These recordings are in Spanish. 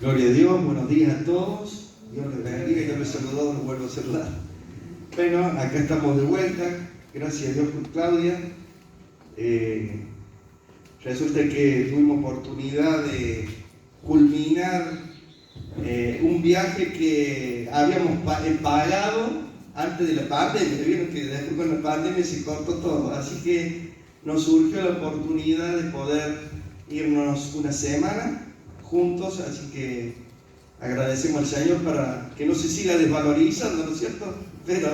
Gloria a Dios, buenos días a todos. Dios les bendiga, ya me saludó, no vuelvo a saludar. Bueno, acá estamos de vuelta. Gracias a Dios por Claudia. Resulta que tuvimos oportunidad de culminar un viaje que habíamos pagado antes de la pandemia. Vieron que después con la pandemia se cortó todo, así que nos surgió la oportunidad de poder irnos una semana juntos, así que agradecemos al Señor para que no se siga desvalorizando, ¿no es cierto? Pero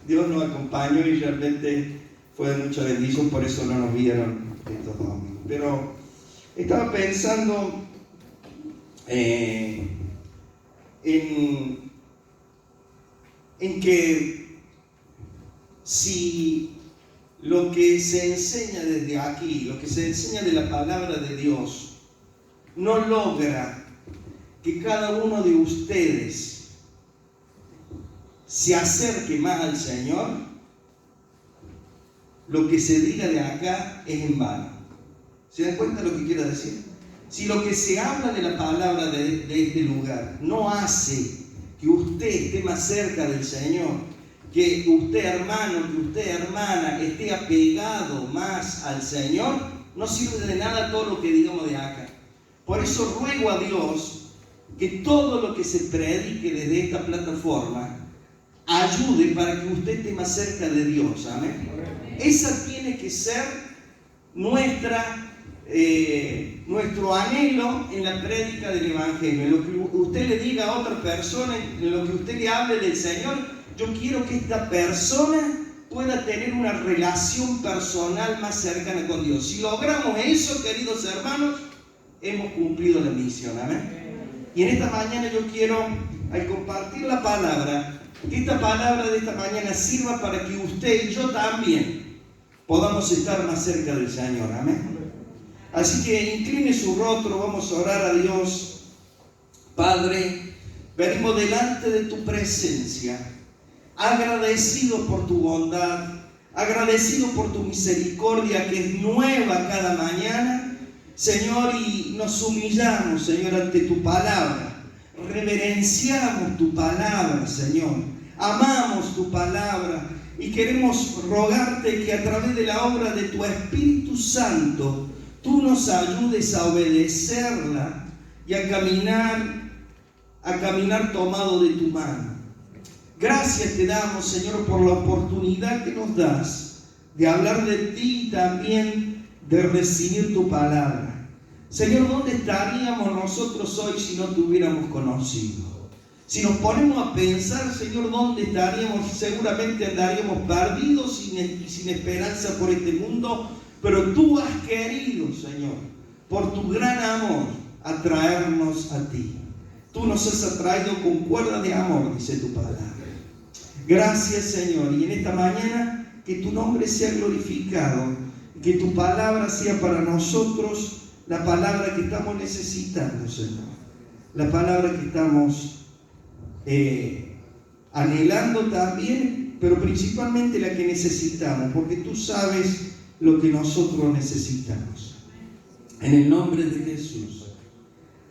Dios nos acompañó y realmente fue de mucha bendición, por eso no nos vieron estos domingos. Pero estaba pensando en que si lo que se enseña desde aquí, lo que se enseña de la palabra de Dios, no logra que cada uno de ustedes se acerque más al Señor, lo que se diga de acá es en vano. ¿Se dan cuenta de lo que quiero decir? Si lo que se habla de la palabra de este lugar no hace que usted esté más cerca del Señor, que usted hermano, que usted hermana esté apegado más al Señor, no sirve de nada todo lo que digamos de acá. Por eso ruego a Dios que todo lo que se predique desde esta plataforma ayude para que usted esté más cerca de Dios. Amén. Esa tiene que ser nuestro anhelo en la prédica del Evangelio. En lo que usted le diga a otra persona, en lo que usted le hable del Señor, yo quiero que esta persona pueda tener una relación personal más cercana con Dios. Si logramos eso, queridos hermanos, hemos cumplido la misión. Amén. Y en esta mañana yo quiero, al compartir la palabra, que esta palabra de esta mañana sirva para que usted y yo también podamos estar más cerca del Señor. Amén. Así que incline su rostro, vamos a orar a Dios. Padre, venimos delante de tu presencia, agradecido por tu bondad, agradecido por tu misericordia que es nueva cada mañana. Señor, y nos humillamos, Señor, ante tu palabra, reverenciamos tu palabra, Señor, amamos tu palabra y queremos rogarte que a través de la obra de tu Espíritu Santo tú nos ayudes a obedecerla y a caminar tomado de tu mano. Gracias te damos, Señor, por la oportunidad que nos das de hablar de ti y también de recibir tu palabra. Señor, ¿dónde estaríamos nosotros hoy si no te hubiéramos conocido? Si nos ponemos a pensar, Señor, ¿dónde estaríamos? Seguramente andaríamos perdidos sin esperanza por este mundo, pero tú has querido, Señor, por tu gran amor, atraernos a ti. Tú nos has atraído con cuerda de amor, dice tu palabra. Gracias, Señor, y en esta mañana que tu nombre sea glorificado, que tu palabra sea para nosotros la palabra que estamos necesitando, Señor. La palabra que estamos anhelando también, pero principalmente la que necesitamos, porque tú sabes lo que nosotros necesitamos. En el nombre de Jesús.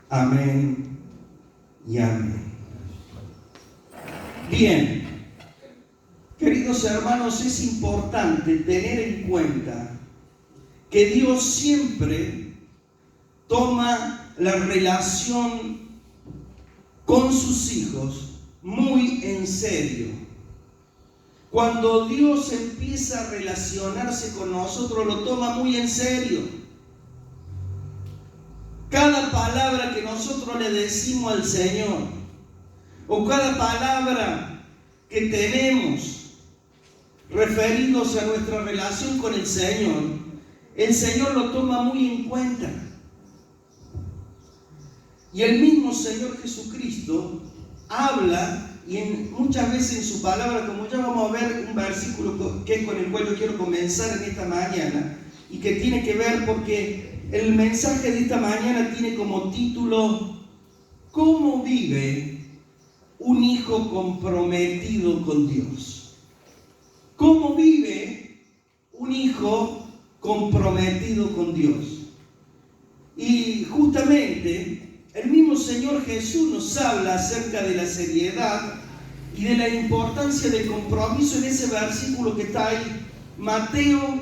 Amén y amén. Bien, queridos hermanos, es importante tener en cuenta que Dios siempre toma la relación con sus hijos muy en serio. Cuando Dios empieza a relacionarse con nosotros, lo toma muy en serio. Cada palabra que nosotros le decimos al Señor, o cada palabra que tenemos referidos a nuestra relación con el Señor lo toma muy en cuenta. Y el mismo Señor Jesucristo habla, y muchas veces en su palabra, como ya vamos a ver un versículo que es con el cual yo quiero comenzar en esta mañana, y que tiene que ver porque el mensaje de esta mañana tiene como título: ¿cómo vive un hijo comprometido con Dios? ¿Cómo vive un hijo comprometido con Dios? Y justamente el mismo Señor Jesús nos habla acerca de la seriedad y de la importancia del compromiso en ese versículo que está ahí, Mateo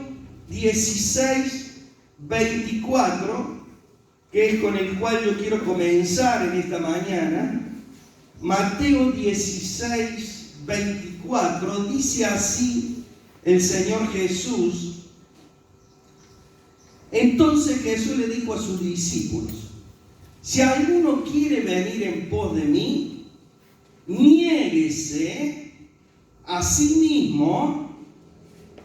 16, 24, que es con el cual yo quiero comenzar en esta mañana. Mateo 16, 24, dice así el Señor Jesús: entonces Jesús le dijo a sus discípulos: si alguno quiere venir en pos de mí, niéguese a sí mismo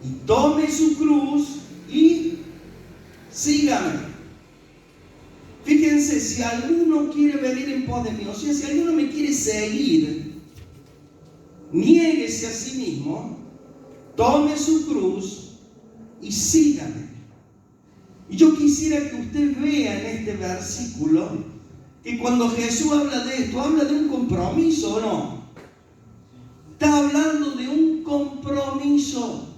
y tome su cruz y sígame. Fíjense, si alguno quiere venir en pos de mí, o sea, si alguno me quiere seguir, niéguese a sí mismo, tome su cruz y sígame. Y yo quisiera que usted vea en este versículo que cuando Jesús habla de esto, habla de un compromiso, ¿o no? Está hablando de un compromiso.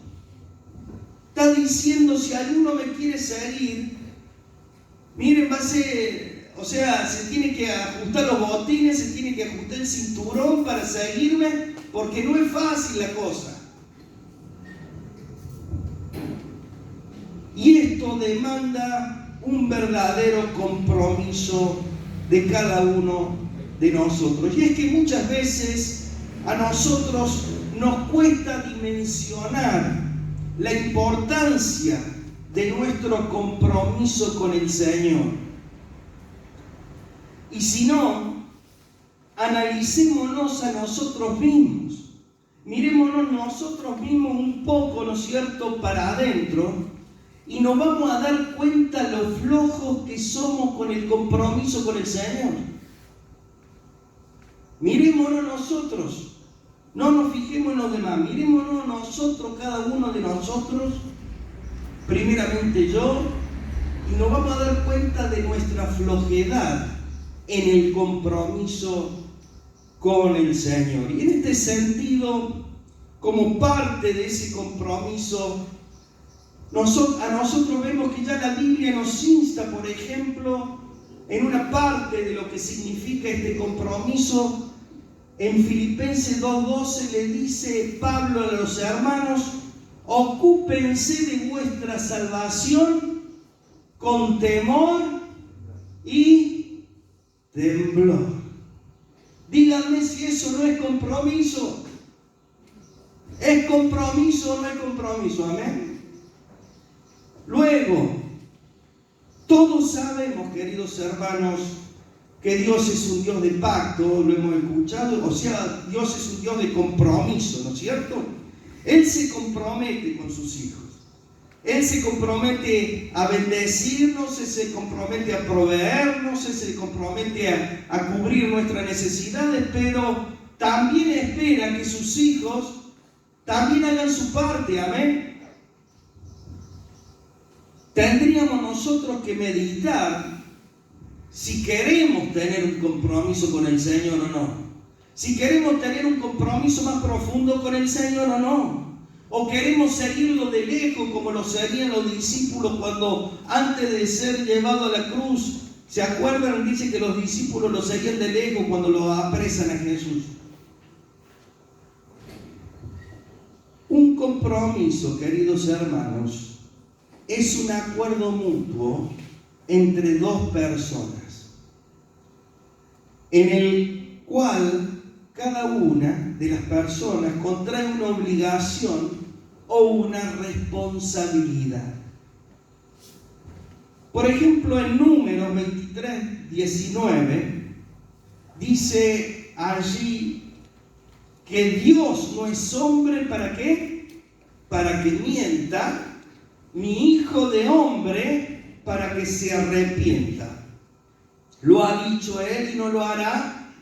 Está diciendo, si alguno me quiere seguir, miren, va a ser, o sea, se tiene que ajustar los botines, se tiene que ajustar el cinturón para seguirme, porque no es fácil la cosa. Y esto demanda un verdadero compromiso de cada uno de nosotros. Y es que muchas veces a nosotros nos cuesta dimensionar la importancia de nuestro compromiso con el Señor. Y si no, analicémonos a nosotros mismos. Mirémonos nosotros mismos un poco, ¿no es cierto?, para adentro. Y nos vamos a dar cuenta lo flojos que somos con el compromiso con el Señor. Mirémonos nosotros, no nos fijemos en los demás, mirémonos nosotros, cada uno de nosotros, primeramente yo, y nos vamos a dar cuenta de nuestra flojedad en el compromiso con el Señor. Y en este sentido, como parte de ese compromiso, a nosotros vemos que ya la Biblia nos insta, por ejemplo, en una parte de lo que significa este compromiso. En Filipenses 2:12 le dice Pablo a los hermanos: ocúpense de vuestra salvación con temor y temblor. Díganme si eso no es compromiso. ¿Es compromiso o no es compromiso? Amén. Luego, todos sabemos, queridos hermanos, que Dios es un Dios de pacto, lo hemos escuchado, o sea, Dios es un Dios de compromiso, ¿no es cierto? Él se compromete con sus hijos. Él se compromete a bendecirnos, Él se compromete a proveernos, Él se compromete a cubrir nuestras necesidades, pero también espera que sus hijos también hagan su parte, amén. Tendríamos nosotros que meditar si queremos tener un compromiso con el Señor o no. Si queremos tener un compromiso más profundo con el Señor o no. O queremos seguirlo de lejos como lo seguían los discípulos cuando antes de ser llevado a la cruz, ¿se acuerdan? Dice que los discípulos lo seguían de lejos cuando lo apresan a Jesús. Un compromiso, queridos hermanos, es un acuerdo mutuo entre dos personas, en el cual cada una de las personas contrae una obligación o una responsabilidad. Por ejemplo, en Números 23:19 dice allí que Dios no es hombre ¿para qué? Para que mienta, ni hijo de hombre para que se arrepienta. ¿Lo ha dicho Él y no lo hará?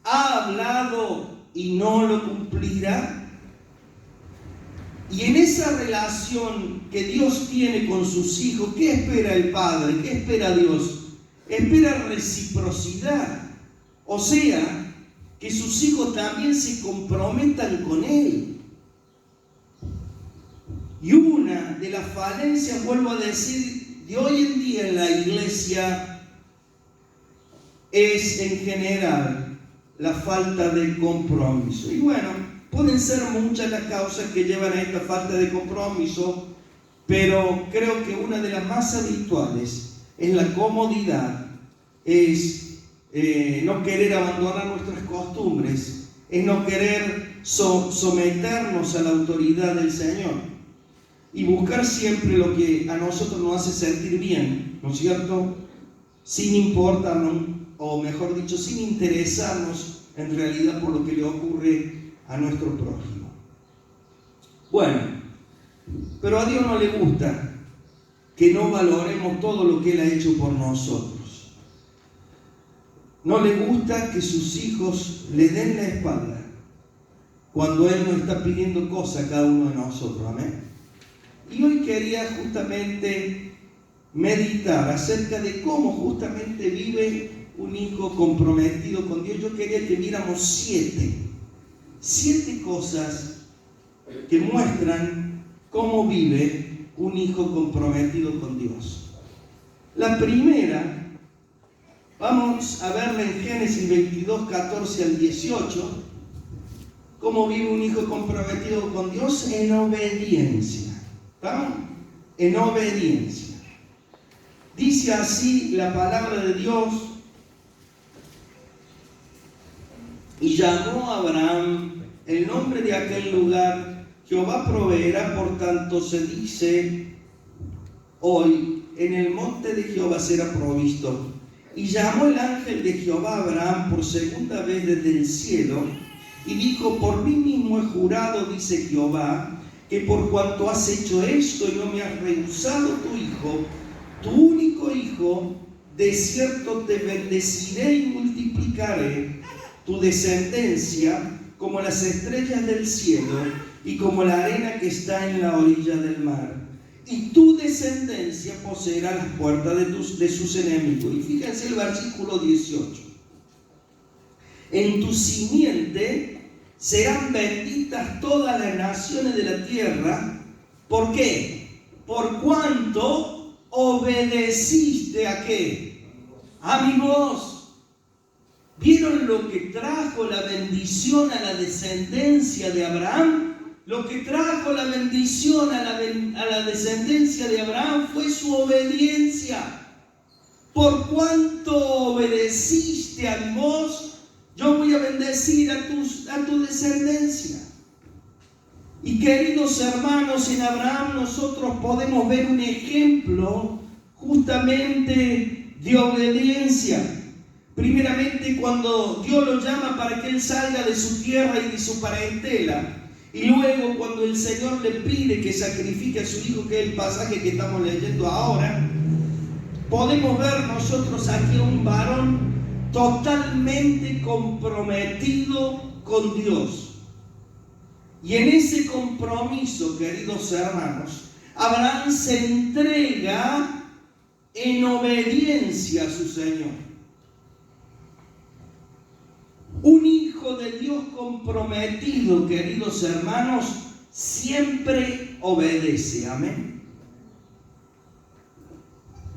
¿Ha hablado y no lo cumplirá? Y en esa relación que Dios tiene con sus hijos, ¿qué espera el Padre? ¿Qué espera Dios? Espera reciprocidad. O sea, que sus hijos también se comprometan con Él. Y una de las falencias, vuelvo a decir, de hoy en día en la iglesia es en general la falta de compromiso. Y bueno, pueden ser muchas las causas que llevan a esta falta de compromiso, pero creo que una de las más habituales es la comodidad, es no querer abandonar nuestras costumbres, es no querer someternos a la autoridad del Señor y buscar siempre lo que a nosotros nos hace sentir bien, ¿no es cierto? Sin importarnos, o mejor dicho, sin interesarnos en realidad por lo que le ocurre a nuestro prójimo. Bueno, pero a Dios no le gusta que no valoremos todo lo que Él ha hecho por nosotros. No le gusta que sus hijos le den la espalda cuando Él nos está pidiendo cosas a cada uno de nosotros. Amén. Y hoy quería justamente meditar acerca de cómo justamente vive un hijo comprometido con Dios. Yo quería que viéramos siete cosas que muestran cómo vive un hijo comprometido con Dios. La primera, vamos a verla en Génesis 22, 14 al 18, cómo vive un hijo comprometido con Dios en obediencia. ¿Estamos? En obediencia. Dice así la palabra de Dios: y llamó a Abraham el nombre de aquel lugar, Jehová proveerá, por tanto se dice hoy, en el monte de Jehová será provisto. Y llamó el ángel de Jehová a Abraham por segunda vez desde el cielo, y dijo: por mí mismo he jurado, dice Jehová, que por cuanto has hecho esto y no me has rehusado tu hijo, tu único hijo, de cierto te bendeciré y multiplicaré tu descendencia como las estrellas del cielo y como la arena que está en la orilla del mar. Y tu descendencia poseerá las puertas de sus enemigos. Y fíjense el versículo 18. En tu simiente serán benditas todas las naciones de la tierra. ¿Por qué? Por cuanto obedeciste ¿a qué? A mi voz. ¿Vieron lo que trajo la bendición a la descendencia de Abraham? Lo que trajo la bendición a la descendencia de Abraham fue su obediencia. Por cuanto obedeciste a mi voz, yo voy a bendecir a tu descendencia. Y queridos hermanos, en Abraham nosotros podemos ver un ejemplo justamente de obediencia. Primeramente, cuando Dios lo llama para que él salga de su tierra y de su parentela, y luego cuando el Señor le pide que sacrifique a su hijo, que es el pasaje que estamos leyendo ahora, podemos ver nosotros aquí a un varón totalmente comprometido con Dios. Y en ese compromiso, queridos hermanos, Abraham se entrega en obediencia a su Señor. Un hijo de Dios comprometido, queridos hermanos, siempre obedece. Amén.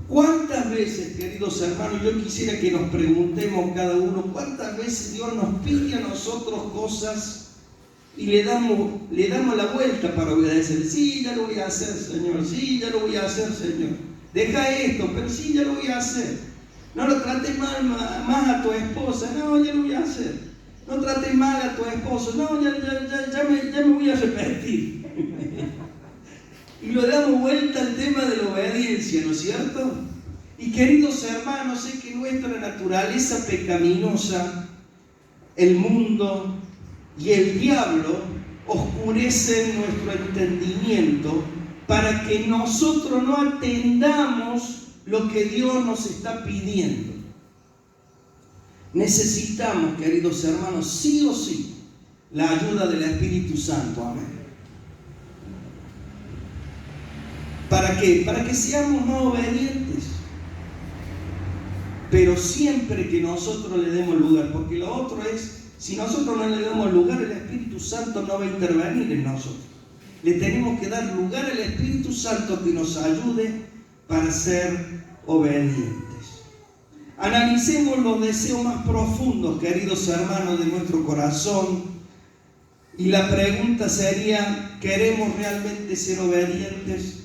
¿Cuántas veces, queridos hermanos, yo quisiera que nos preguntemos cada uno, cuántas veces Dios nos pide a nosotros cosas y le damos la vuelta para obedecer? Sí, ya lo voy a hacer, Señor. Sí, ya lo voy a hacer, Señor. Deja esto, pero sí, ya lo voy a hacer. No lo trates más a tu esposa. No, ya lo voy a hacer. No trates mal a tu esposo. No, ya me voy a arrepentir. Y lo damos vuelta al tema de la obediencia, ¿no es cierto? Y queridos hermanos, sé que nuestra naturaleza pecaminosa, el mundo y el diablo oscurecen nuestro entendimiento para que nosotros no atendamos lo que Dios nos está pidiendo. Necesitamos, queridos hermanos, sí o sí, la ayuda del Espíritu Santo. Amén. ¿Para qué? Para que seamos más obedientes. Pero siempre que nosotros le demos lugar, porque lo otro es, si nosotros no le damos lugar, el Espíritu Santo no va a intervenir en nosotros. Le tenemos que dar lugar al Espíritu Santo que nos ayude para ser obedientes. Analicemos los deseos más profundos, queridos hermanos, de nuestro corazón. Y la pregunta sería, ¿queremos realmente ser obedientes?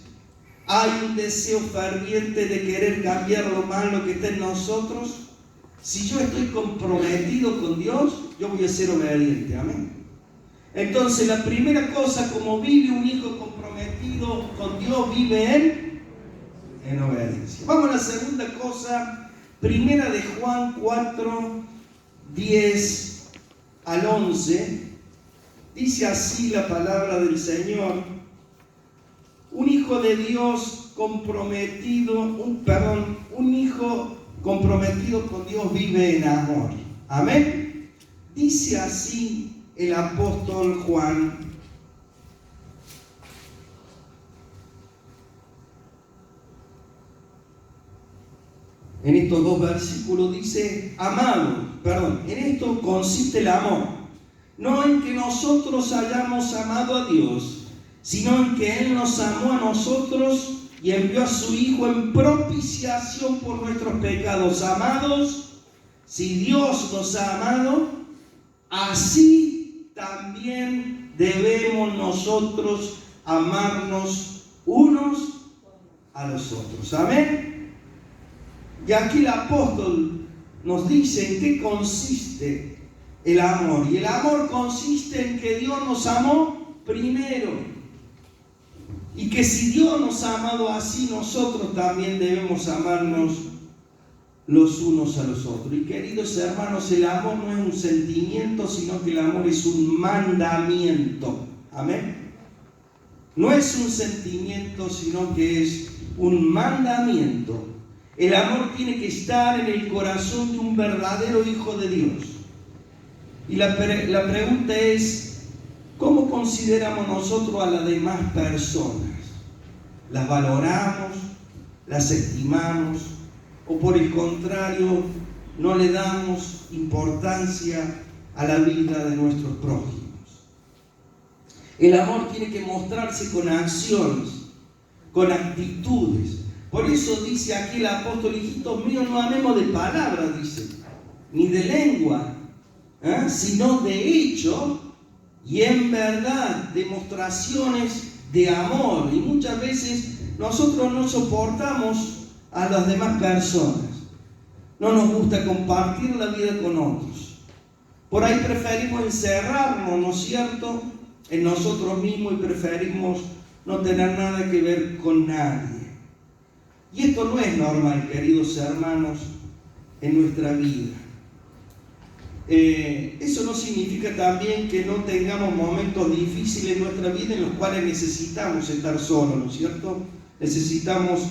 ¿Hay un deseo ferviente de querer cambiar lo malo que está en nosotros? Si yo estoy comprometido con Dios, yo voy a ser obediente. Amén. Entonces, la primera cosa, como vive un hijo comprometido con Dios, vive él en obediencia. Vamos a la segunda cosa, primera de Juan 4, 10 al 11. Dice así la palabra del Señor: un hijo de Dios comprometido, un hijo comprometido con Dios vive en amor. Amén. Dice así el apóstol Juan: en estos dos versículos dice, en esto consiste el amor, no en que nosotros hayamos amado a Dios, sino en que Él nos amó a nosotros y envió a su Hijo en propiciación por nuestros pecados. Amados, si Dios nos ha amado, así también debemos nosotros amarnos unos a los otros. Amén. Y aquí el apóstol nos dice en qué consiste el amor. Y el amor consiste en que Dios nos amó primero. Y que si Dios nos ha amado así, nosotros también debemos amarnos los unos a los otros. Y queridos hermanos, el amor no es un sentimiento, sino que el amor es un mandamiento. Amén. No es un sentimiento, sino que es un mandamiento. El amor tiene que estar en el corazón de un verdadero hijo de Dios. Y la pregunta es, ¿cómo consideramos nosotros a las demás personas? ¿Las valoramos? ¿Las estimamos? ¿O por el contrario, no le damos importancia a la vida de nuestros prójimos? El amor tiene que mostrarse con acciones, con actitudes. Por eso dice aquí el apóstol: hijitos míos, no amemos de palabras, dice, ni de lengua, sino de hecho y en verdad, demostraciones de amor. Y muchas veces nosotros no soportamos a las demás personas, no nos gusta compartir la vida con otros. Por ahí preferimos encerrarnos, ¿no es cierto?, en nosotros mismos, y preferimos no tener nada que ver con nadie. Y esto no es normal, queridos hermanos, en nuestra vida. Eso no significa también que no tengamos momentos difíciles en nuestra vida en los cuales necesitamos estar solos, ¿no es cierto? Necesitamos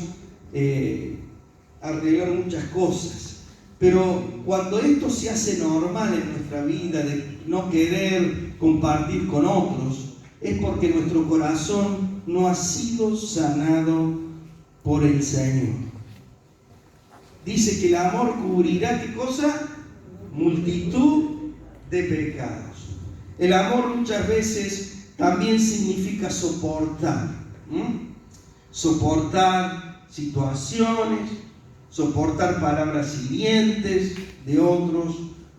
arreglar muchas cosas. Pero cuando esto se hace normal en nuestra vida, de no querer compartir con otros, es porque nuestro corazón no ha sido sanado por el Señor. Dice que el amor cubrirá, ¿qué cosa? Multitud de pecados. El amor muchas veces también significa soportar. Soportar situaciones, soportar palabras hirientes de otros,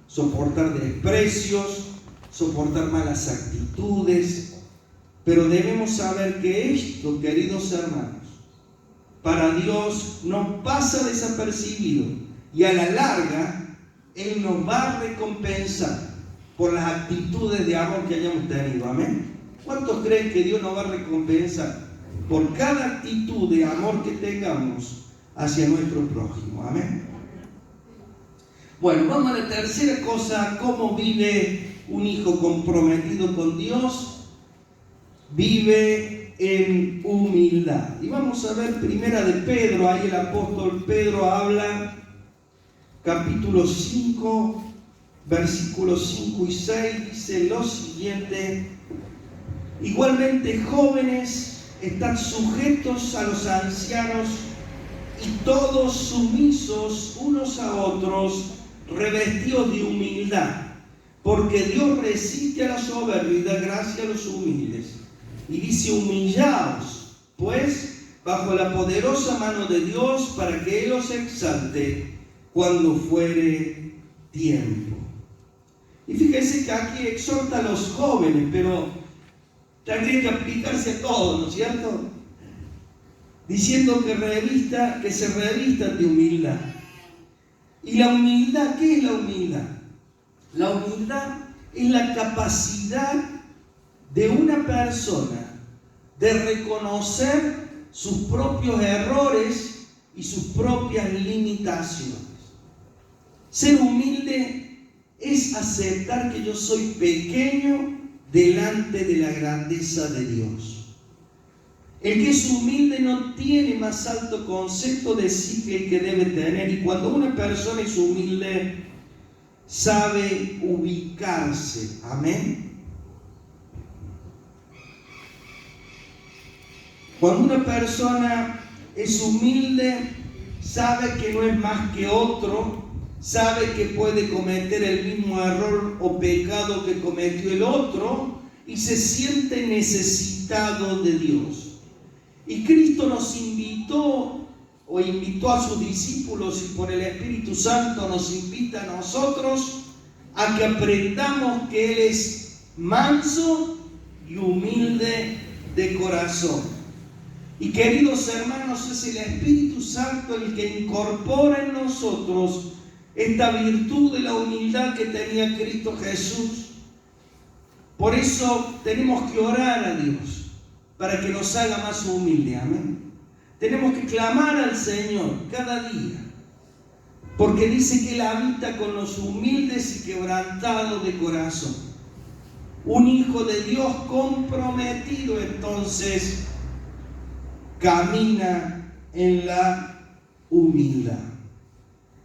soportar desprecios, soportar malas actitudes. Pero debemos saber que esto, queridos hermanos, para Dios no pasa desapercibido, y a la larga Él nos va a recompensar por las actitudes de amor que hayamos tenido. Amén. ¿Cuántos creen que Dios nos va a recompensar por cada actitud de amor que tengamos hacia nuestro prójimo? Amén. Bueno, vamos a la tercera cosa. ¿Cómo vive un hijo comprometido con Dios? Vive en humildad. Y vamos a ver primera de Pedro. Ahí el apóstol Pedro habla, capítulo 5, versículos 5 y 6, dice lo siguiente: igualmente, jóvenes, estad sujetos a los ancianos y todos sumisos unos a otros, revestidos de humildad, porque Dios resiste a la soberbia y da gracia a los humildes. Y dice: humillaos, pues, bajo la poderosa mano de Dios, para que Él os exalte cuando fuere tiempo. Y fíjense que aquí exhorta a los jóvenes, pero tendría que aplicarse a todos, ¿no es cierto? Diciendo que se revistan de humildad. ¿Y la humildad? ¿Qué es la humildad? La humildad es la capacidad de una persona de reconocer sus propios errores y sus propias limitaciones. Ser humilde es aceptar que yo soy pequeño delante de la grandeza de Dios. El que es humilde no tiene más alto concepto de sí que el que debe tener. Y cuando una persona es humilde, sabe ubicarse. Amén. Cuando una persona es humilde, sabe que no es más que otro, sabe que puede cometer el mismo error o pecado que cometió el otro y se siente necesitado de Dios. Y Cristo nos invitó a sus discípulos y por el Espíritu Santo nos invita a nosotros a que aprendamos que Él es manso y humilde de corazón. Y queridos hermanos, es el Espíritu Santo el que incorpora en nosotros esta virtud de la humildad que tenía Cristo Jesús. Por eso tenemos que orar a Dios para que nos haga más humildes. Amén. Tenemos que clamar al Señor cada día, porque dice que Él habita con los humildes y quebrantados de corazón. Un hijo de Dios comprometido entonces camina en la humildad.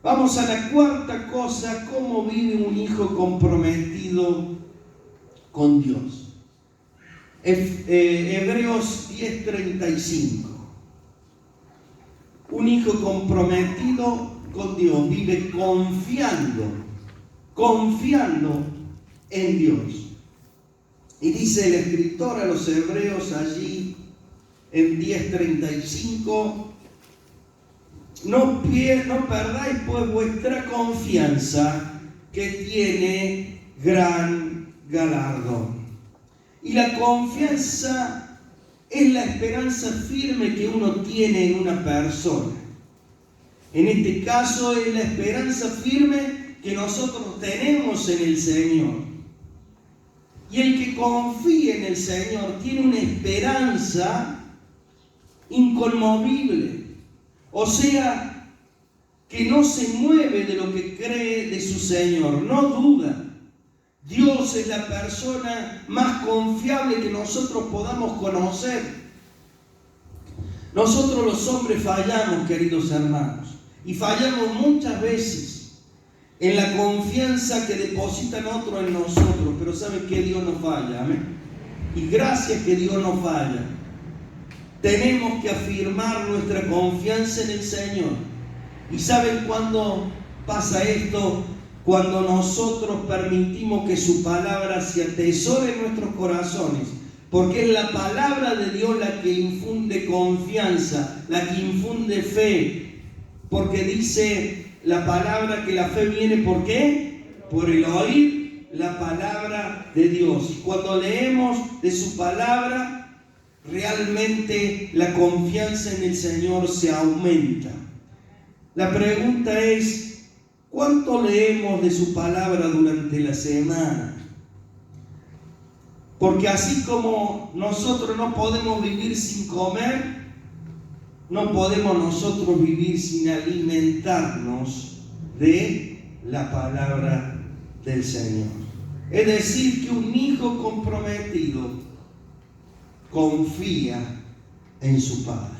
Vamos a la cuarta cosa: cómo vive un hijo comprometido con Dios. Hebreos 10:35. Un hijo comprometido con Dios vive confiando en Dios. Y dice el escritor a los hebreos allí en 10:35: no perdáis pues vuestra confianza, que tiene gran galardón. Y la confianza es la esperanza firme que uno tiene en una persona. En este caso es la esperanza firme que nosotros tenemos en el Señor. Y el que confía en el Señor tiene una esperanza inconmovible. O sea, que no se mueve de lo que cree de su Señor, no duda. Dios es la persona más confiable que nosotros podamos conocer. Nosotros los hombres fallamos, queridos hermanos, y fallamos muchas veces en la confianza que depositan otros en nosotros, pero ¿saben que Dios no falla? Amén. Y gracias que Dios no falla. Tenemos que afirmar nuestra confianza en el Señor. ¿Y saben cuándo pasa esto? Cuando nosotros permitimos que su palabra se atesore en nuestros corazones, porque es la palabra de Dios la que infunde confianza, la que infunde fe, porque dice la palabra que la fe viene, ¿por qué? Por el oír la palabra de Dios. Y cuando leemos de su palabra, realmente la confianza en el Señor se aumenta. La pregunta es: ¿cuánto leemos de su palabra durante la semana? Porque así como nosotros no podemos vivir sin comer, no podemos nosotros vivir sin alimentarnos de la palabra del Señor. Es decir, que un hijo comprometido confía en su Padre.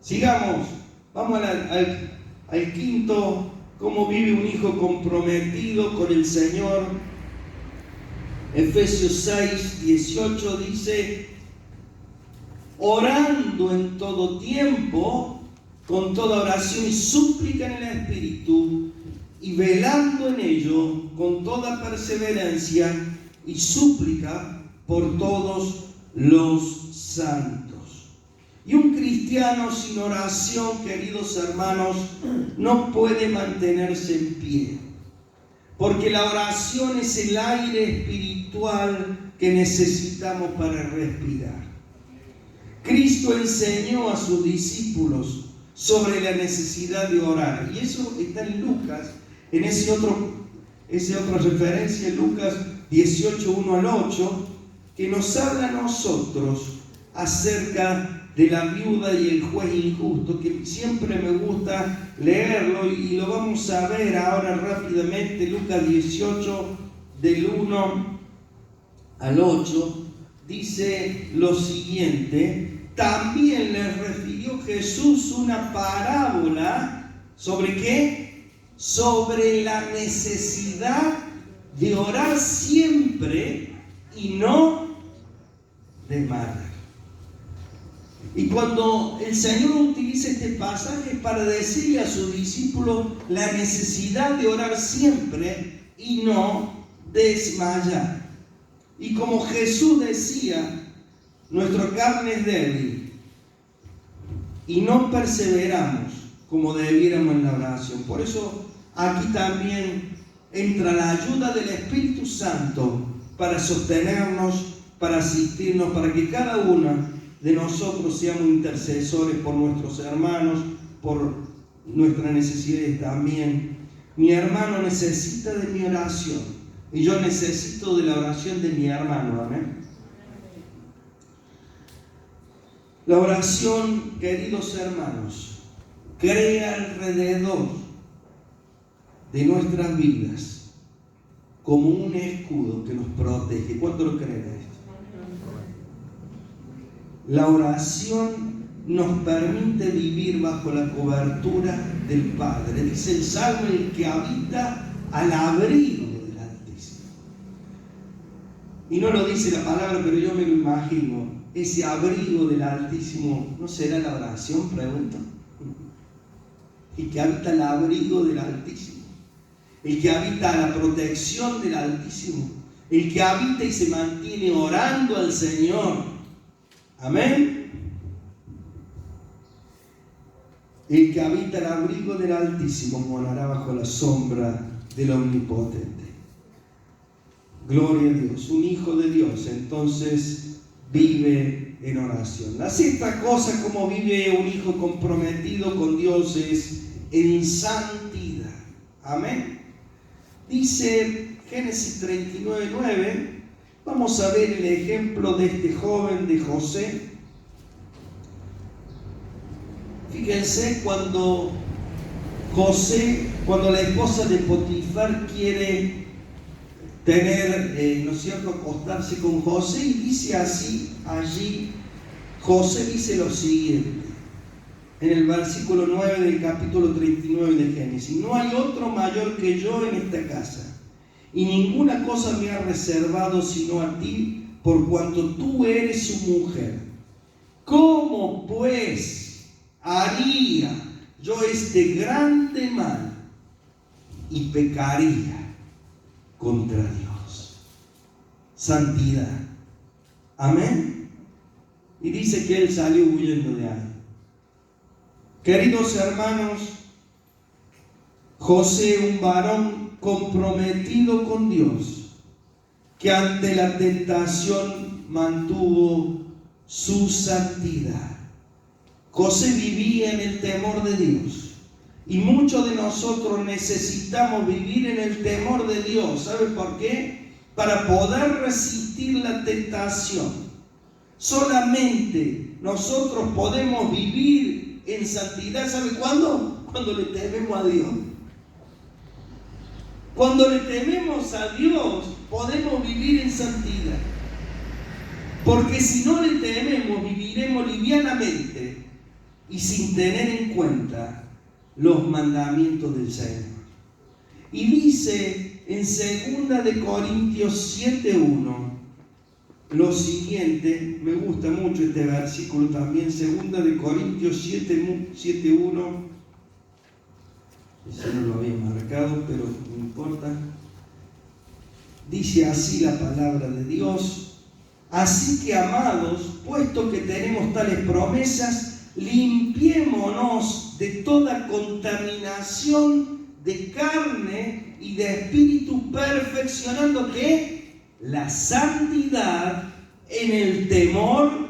Sigamos, vamos al quinto: cómo vive un hijo comprometido con el Señor. Efesios 6:18 dice: orando en todo tiempo, con toda oración y súplica en el Espíritu, y velando en ello con toda perseverancia y súplica por todos los santos. Y un cristiano sin oración, queridos hermanos, no puede mantenerse en pie. Porque la oración es el aire espiritual que necesitamos para respirar. Cristo enseñó a sus discípulos sobre la necesidad de orar. Y eso está en Lucas, en esa otra referencia, Lucas 18, 1 al 8, que nos habla a nosotros acerca de la viuda y el juez injusto, que siempre me gusta leerlo y lo vamos a ver ahora rápidamente. Lucas 18, del 1 al 8, dice lo siguiente: también les refirió Jesús una parábola, ¿sobre qué? Sobre la necesidad de orar siempre y no desmayar. Y cuando el Señor utiliza este pasaje para decirle a sus discípulos la necesidad de orar siempre y no desmayar. Y como Jesús decía, nuestra carne es débil y no perseveramos como debiéramos en la oración. Por eso aquí también entra la ayuda del Espíritu Santo para sostenernos, para asistirnos, para que cada uno de nosotros seamos intercesores por nuestros hermanos, por nuestras necesidades también. Mi hermano necesita de mi oración y yo necesito de la oración de mi hermano. Amén. La oración, queridos hermanos, crea alrededor de nuestras vidas como un escudo que nos protege. ¿Cuánto lo creen esto? La oración nos permite vivir bajo la cobertura del Padre. Dice el Salmo: el que habita al abrigo del Altísimo. Y no lo dice la palabra, pero yo me lo imagino. Ese abrigo del Altísimo, ¿no será la oración? Pregunto. El que habita al abrigo del Altísimo. El que habita a la protección del Altísimo. El que habita y se mantiene orando al Señor. Amén. El que habita el abrigo del Altísimo morará bajo la sombra del Omnipotente. Gloria a Dios. Un hijo de Dios entonces vive en oración. La sexta cosa como vive un hijo comprometido con Dios es en santidad. Amén. Dice Génesis 39:9. Vamos a ver el ejemplo de este joven, de José. Fíjense, cuando la esposa de Potifar quiere tener, ¿no es cierto?, acostarse con José, y dice así allí, José dice lo siguiente, en el versículo 9 del capítulo 39 de Génesis: no hay otro mayor que yo en esta casa, y ninguna cosa me ha reservado sino a ti, por cuanto tú eres su mujer. ¿Cómo pues haría yo este grande mal y pecaría contra Dios? Santidad. Amén. Y dice que él salió huyendo de ahí. Queridos hermanos, José, un varón comprometido con Dios, que ante la tentación mantuvo su santidad. José vivía en el temor de Dios, y muchos de nosotros necesitamos vivir en el temor de Dios. ¿Sabe por qué? Para poder resistir la tentación. Solamente nosotros podemos vivir en santidad. ¿Sabe cuándo? Cuando le tememos a Dios. Cuando le tememos a Dios, podemos vivir en santidad. Porque si no le tememos, viviremos livianamente y sin tener en cuenta los mandamientos del Señor. Y dice en 2 de Corintios 7:1 lo siguiente. Me gusta mucho este versículo también, 2 de Corintios 7:1. Eso no lo había marcado, pero no importa. Dice así la palabra de Dios: Así que, amados, puesto que tenemos tales promesas, limpiémonos de toda contaminación de carne y de espíritu, perfeccionando ¿qué? La santidad en el temor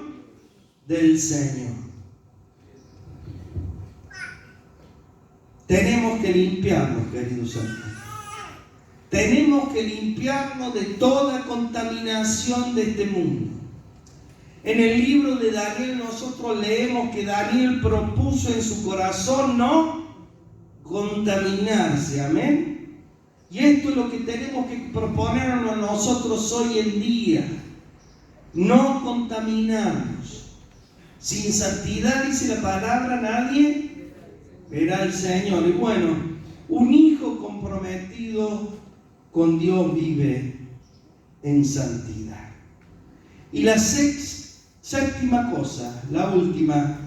del Señor. Tenemos que limpiarnos, queridos hermanos. Tenemos que limpiarnos de toda contaminación de este mundo. En el libro de Daniel nosotros leemos que Daniel propuso en su corazón no contaminarse, amén. Y esto es lo que tenemos que proponernos nosotros hoy en día. No contaminarnos. Sin santidad, dice la palabra, nadie verá al Señor. Y bueno, un hijo comprometido con Dios vive en santidad. Y la séptima cosa, la última,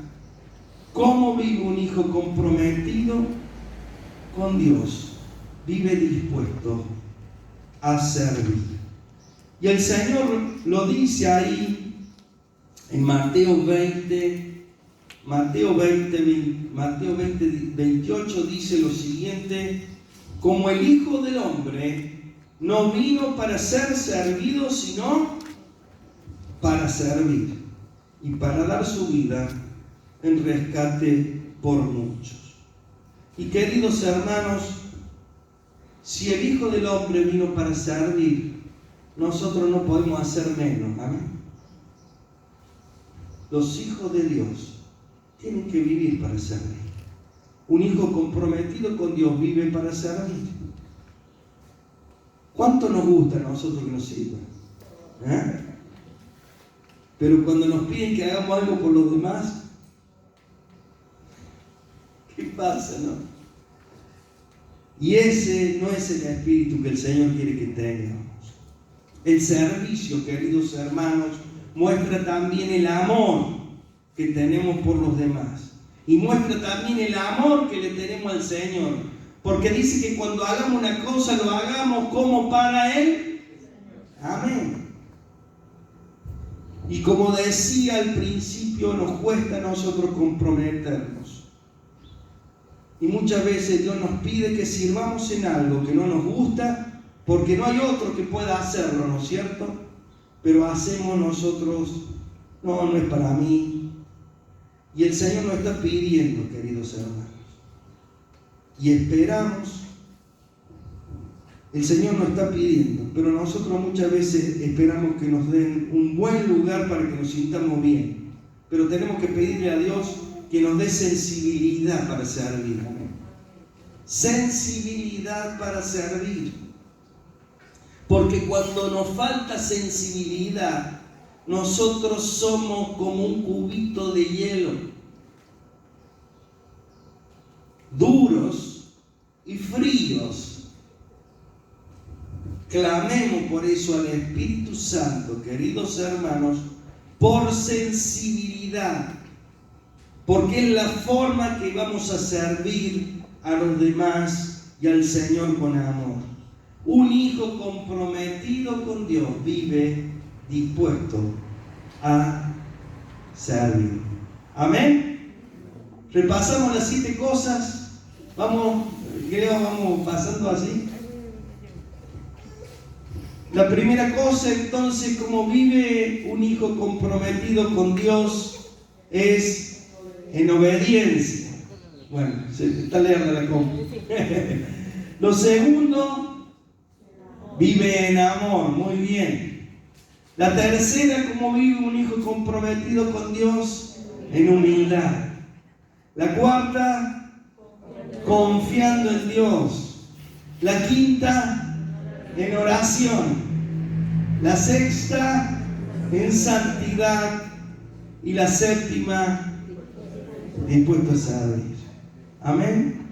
¿cómo vive un hijo comprometido con Dios? Vive dispuesto a servir. Y el Señor lo dice ahí en Mateo 20, 28 dice lo siguiente: como el Hijo del Hombre no vino para ser servido, sino para servir y para dar su vida en rescate por muchos. Y queridos hermanos, si el Hijo del Hombre vino para servir, nosotros no podemos hacer menos, amén. Los hijos de Dios tienen que vivir para servir. Un hijo comprometido con Dios vive para servir. ¿Cuánto nos gusta a nosotros que nos sirvan? Pero cuando nos piden que hagamos algo por los demás, ¿qué pasa, no? Y ese no es el espíritu que el Señor quiere que tengamos. El servicio, queridos hermanos, muestra también el amor que tenemos por los demás. Y muestra también el amor que le tenemos al Señor. Porque dice que cuando hagamos una cosa, lo hagamos como para Él. Amén. Y como decía al principio, nos cuesta a nosotros comprometernos. Y muchas veces Dios nos pide que sirvamos en algo que no nos gusta, porque no hay otro que pueda hacerlo, ¿no es cierto? Pero hacemos nosotros, no es para mí. Y el Señor nos está pidiendo, queridos hermanos. Y esperamos. El Señor nos está pidiendo, pero nosotros muchas veces esperamos que nos den un buen lugar para que nos sintamos bien. Pero tenemos que pedirle a Dios que nos dé sensibilidad para servir. Sensibilidad para servir. Porque cuando nos falta sensibilidad, nosotros somos como un cubito de hielo, duros y fríos. Clamemos por eso al Espíritu Santo, queridos hermanos, por sensibilidad, porque es la forma que vamos a servir a los demás y al Señor con amor. Un hijo comprometido con Dios vive dispuesto a servir. Amén. Repasamos las 7 cosas. Vamos pasando así. La primera cosa, entonces, como vive un hijo comprometido con Dios, es en obediencia. Bueno, se está leyendo la compu. Lo segundo, vive en amor. Muy bien. La tercera, como vive un hijo comprometido con Dios, en humildad. La cuarta, confiando en Dios. La quinta, en oración. La sexta, en santidad. Y la séptima, dispuesto a servir. Amén.